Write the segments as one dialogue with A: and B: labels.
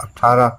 A: 18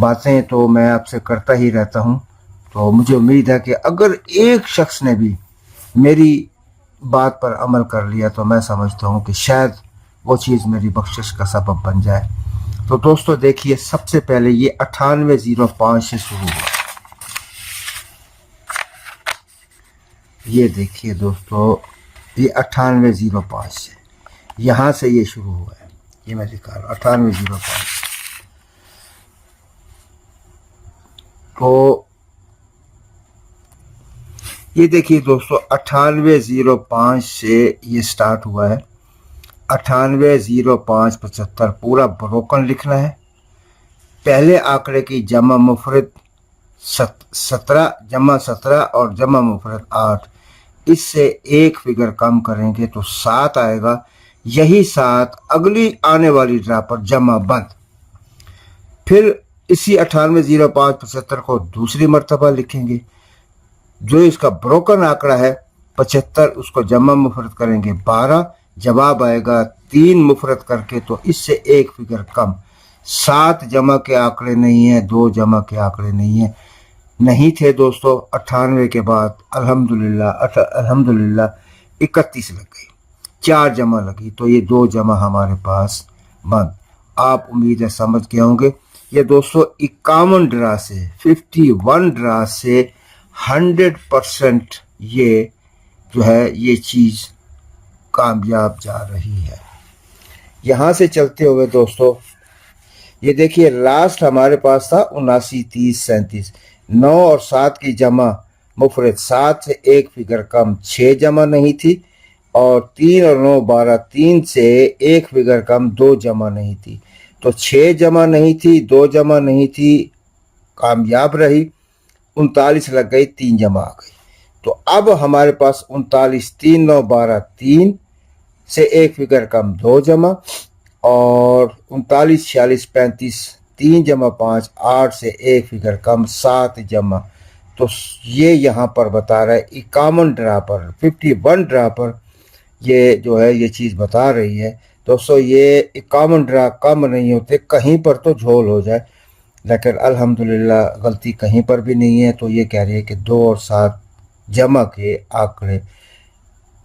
A: باتیں تو میں آپ سے کرتا ہی رہتا ہوں، تو مجھے امید ہے کہ اگر ایک شخص نے بھی میری بات پر عمل کر لیا تو میں سمجھتا ہوں کہ شاید وہ چیز میری بخشش کا سبب بن جائے۔ تو دوستو دیکھیے، سب سے پہلے یہ 9805 سے شروع ہوا۔ یہ دیکھیے دوستو، یہ 9805 سے، یہاں سے یہ شروع ہوا ہے، یہ میں دکھا رہا ہوں 9805۔ تو یہ دیکھیے دوستو، 9805 سے یہ سٹارٹ ہوا ہے۔ 980575 پورا بروکن لکھنا ہے۔ پہلے آنکڑے کی جمع مفرد 17 جمع 17 اور جمع مفرد 8، اس سے ایک فگر کم کریں گے تو 7 آئے گا۔ یہی 7 اگلی آنے والی ڈرا پر جمع بند۔ پھر اسی 980575 کو دوسری مرتبہ لکھیں گے۔ جو اس کا بروکن آنکڑا ہے 75، اس کو جمع مفرد کریں گے 12، جواب آئے گا 3 مفرد کر کے تو اس سے ایک فگر کم۔ 7 جمع کے آنکڑے نہیں ہیں، 2 جمع کے آنکڑے نہیں تھے دوستو۔ 98 کے بعد الحمدللہ 31 لگ گئی، 4 جمع لگی تو یہ 2 جمع ہمارے پاس بند۔ آپ امید ہے سمجھ گئے ہوں گے۔ یہ دوستو 51 ڈرا سے 51 ڈرا سے 100% یہ جو ہے یہ چیز کامیاب جا رہی ہے۔ یہاں سے چلتے ہوئے دوستو یہ دیکھیے، لاسٹ ہمارے پاس تھا 79 30 37، 9 اور 7 کی جمع مفرد 7 سے ایک فگر کم 6 جمع نہیں تھی، اور 3 اور 9 12، 3 سے ایک فگر کم 2 جمع نہیں تھی، تو 6 جمع نہیں تھی، 2 جمع نہیں تھی، کامیاب رہی۔ 39 لگ گئی، 3 جمع آ گئی۔ تو اب ہمارے پاس 39 3 9 12، 3 سے ایک فگر کم 2 جمع، اور 39 46 35، 3 جمع 5 8 سے ایک فگر کم 7 جمع۔ تو یہ یہاں پر بتا رہا ہے 51 ڈرا پر 51 ڈرا پر یہ جو ہے یہ چیز بتا رہی ہے دوستو۔ یہ 51 ڈرا کم نہیں ہوتے، کہیں پر تو جھول ہو جائے، لیکن الحمدللہ غلطی کہیں پر بھی نہیں ہے۔ تو یہ کہہ رہی ہے کہ 2 اور 7 جمع کے آنکڑے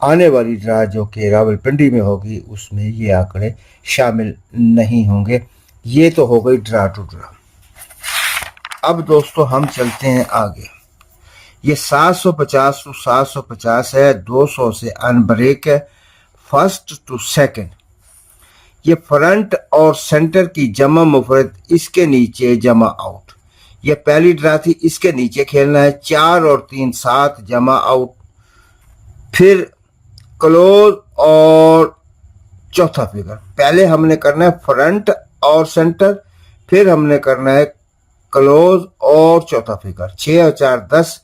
A: آنے والی ڈرا جو کہ راولپنڈی میں ہوگی اس میں یہ آنکڑے شامل نہیں ہوں گے۔ یہ تو ہو گئی ڈرا ٹو ڈرا۔ اب دوستو ہم چلتے ہیں آگے۔ یہ 750 ٹو 750 ہے، 200 سے ان بریک ہے، فرسٹ ٹو سیکنڈ۔ یہ فرنٹ اور سینٹر کی جمع مفرد اس کے نیچے جمع آؤٹ۔ یہ پہلی ڈرا تھی، اس کے نیچے کھیلنا ہے، 4 اور 3 7 جمع آؤٹ۔ پھر کلوز اور چوتھا فگر، پہلے ہم نے کرنا ہے فرنٹ اور سینٹر، پھر ہم نے کرنا ہے کلوز اور چوتھا فگر۔ 6 اور 4 10،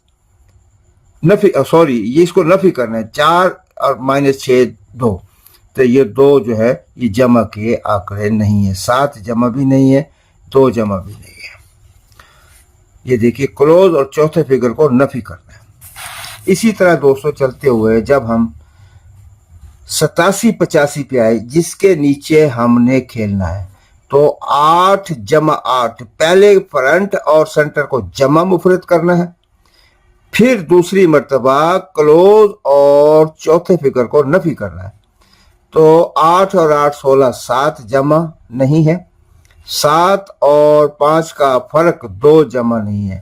A: نفی یہ اس کو نفی کرنا ہے، 4 اور -6 2، تو یہ 2 جو ہے یہ جمع کے آنکڑے نہیں ہیں، 7 جمع بھی نہیں ہے، 2 جمع بھی نہیں ہے۔ یہ دیکھیے کلوز اور چوتھے فگر کو نفی کرنا ہے۔ اسی طرح دوستو چلتے ہوئے جب ہم 87 85 پہ آئے، جس کے نیچے ہم نے کھیلنا ہے، تو 8 جمع 8، پہلے فرنٹ اور سینٹر کو جمع مفرد کرنا ہے، پھر دوسری مرتبہ کلوز اور چوتھے فگر کو نفی کرنا ہے۔ تو 8 اور 8 16، 7 جمع نہیں ہے، 7 اور 5 کا فرق 2 جمع نہیں ہے۔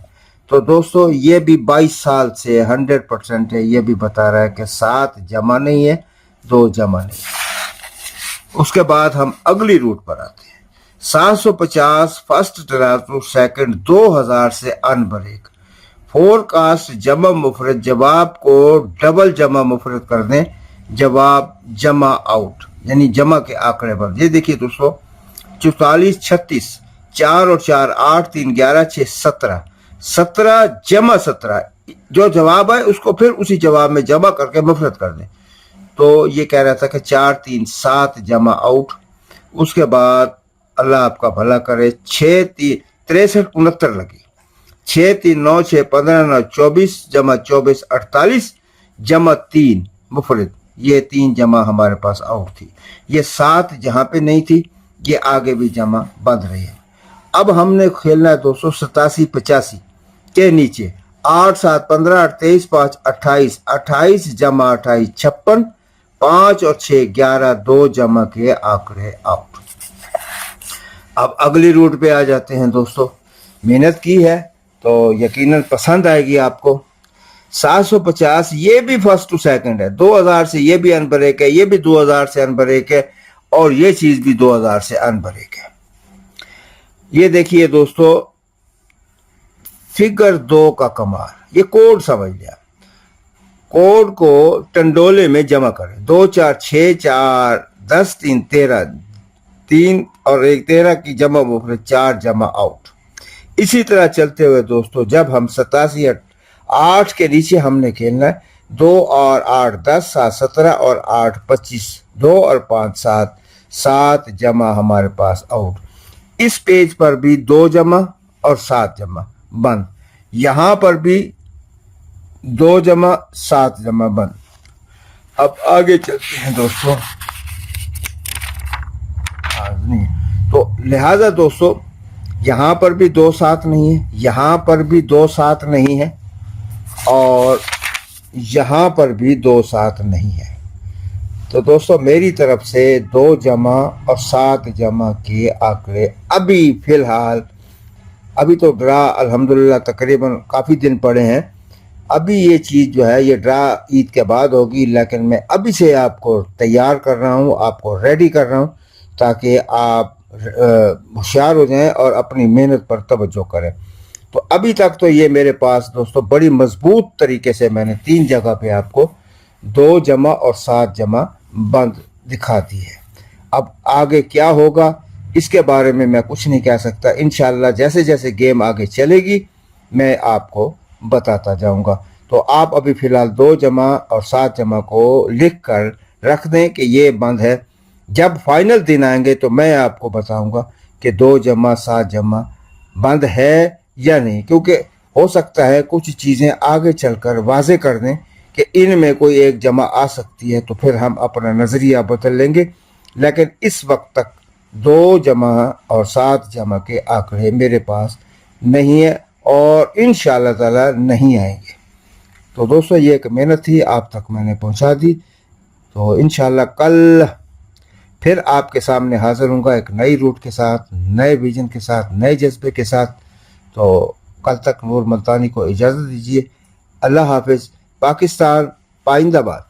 A: تو دوستو یہ بھی 22 سال سے 100% ہے، یہ بھی بتا رہا ہے کہ 7 جمع نہیں ہے، 2 جمع نہیں ہے۔ اس کے بعد ہم اگلی روٹ پر آتے ہیں۔ 750 فرسٹ ڈرا ٹو سیکنڈ، 2000 سے ان بریک، فور کاسٹ جمع مفرد، جواب کو ڈبل جمع مفرد کر دیں، جواب جمع آؤٹ، یعنی جمع کے آنکڑے پر۔ یہ دیکھیے دوستو 44 36، 4 اور 4 8 3 11 6 17، 17 جمع 17، جو جواب ہے اس کو پھر اسی جواب میں جمع کر کے مفرد کر دیں۔ تو یہ کہہ رہا تھا کہ 4 3 7 جمع آؤٹ۔ اس کے بعد اللہ آپ کا بھلا کرے، 6 3 63 69 لگی، 6 3 9 6 15 9 24 جمع 24 48 جمع 3 مفرد، یہ 3 جمع ہمارے پاس آؤٹ تھی۔ یہ 7 جہاں پہ نہیں تھی، یہ آگے بھی جمع بند رہی ہے۔ اب ہم نے کھیلنا ہے دوستوں 87-85 کے نیچے 8 7 15 8 23 5 28 28 جمع 28 56 5 اور 6 11 2 جمع کے آنکڑے آؤٹ۔ اب اگلی روٹ پہ آ جاتے ہیں دوستوں، محنت کی ہے تو یقیناً پسند آئے گی آپ کو۔ 750 یہ بھی فرسٹ ٹو سیکنڈ ہے، 2000 سے یہ بھی ان بریک ہے، یہ بھی 2000 سے ان بریک ہے، اور یہ چیز بھی 2000 سے ان بریک ہے۔ یہ دیکھیے دوستو، فگر 2 کا کمال، یہ کوڈ سمجھ لیا، کوڈ کو ٹنڈولے میں جمع کریں، 2 4 6 4 10 3 13 3 اور 1 13 کی جمع مفرد 4 جمع آؤٹ۔ اسی طرح چلتے ہوئے دوستو، جب ہم 87 8 کے نیچے ہم نے کھیلنا ہے، 2 اور 8 10 7 17 اور 8 25 2 اور 5 7 7 جمع ہمارے پاس آؤٹ۔ اس پیج پر بھی 2 جمع اور 7 جمع بند، یہاں پر بھی 2 جمع 7 جمع بند۔ اب آگے چلتے ہیں دوستو، تو لہذا دوستو یہاں پر بھی 2 7 نہیں ہے، یہاں پر بھی 2 7 نہیں ہے، اور یہاں پر بھی 2 7 نہیں ہے۔ تو دوستو میری طرف سے 2 جمع اور 7 جمع کے آنکڑے ابھی فی الحال، ابھی تو ڈرا الحمدللہ تقریباً کافی دن پڑے ہیں، ابھی یہ چیز جو ہے یہ ڈرا عید کے بعد ہوگی، لیکن میں ابھی سے آپ کو تیار کر رہا ہوں، آپ کو ریڈی کر رہا ہوں تاکہ آپ ہوشیار ہو جائیں اور اپنی محنت پر توجہ کریں۔ تو ابھی تک تو یہ میرے پاس دوستو بڑی مضبوط طریقے سے میں نے 3 جگہ پہ آپ کو 2 جمع اور 7 جمع بند دکھا دی ہے۔ اب آگے کیا ہوگا اس کے بارے میں کچھ نہیں کہہ سکتا، انشاءاللہ جیسے جیسے گیم آگے چلے گی میں آپ کو بتاتا جاؤں گا۔ تو آپ ابھی فی الحال 2 جمع اور 7 جمع کو لکھ کر رکھ دیں کہ یہ بند ہے، جب فائنل دن آئیں گے تو میں آپ کو بتاؤں گا کہ 2 جمع 7 جمع بند ہے یا نہیں، کیونکہ ہو سکتا ہے کچھ چیزیں آگے چل کر واضح کر دیں کہ ان میں کوئی ایک جمع آ سکتی ہے، تو پھر ہم اپنا نظریہ بدل لیں گے، لیکن اس وقت تک 2 جمع اور 7 جمع کے آنکڑے میرے پاس نہیں ہے اور انشاءاللہ تعالی نہیں آئیں گے۔ تو دوستو یہ ایک محنت تھی، آپ تک میں نے پہنچا دی، تو انشاءاللہ کل پھر آپ کے سامنے حاضر ہوں گا ایک نئی روٹ کے ساتھ، نئے ویژن کے ساتھ، نئے جذبے کے ساتھ۔ تو کل تک نور ملتانی کو اجازت دیجیے، اللہ حافظ، پاکستان پائندہ باد۔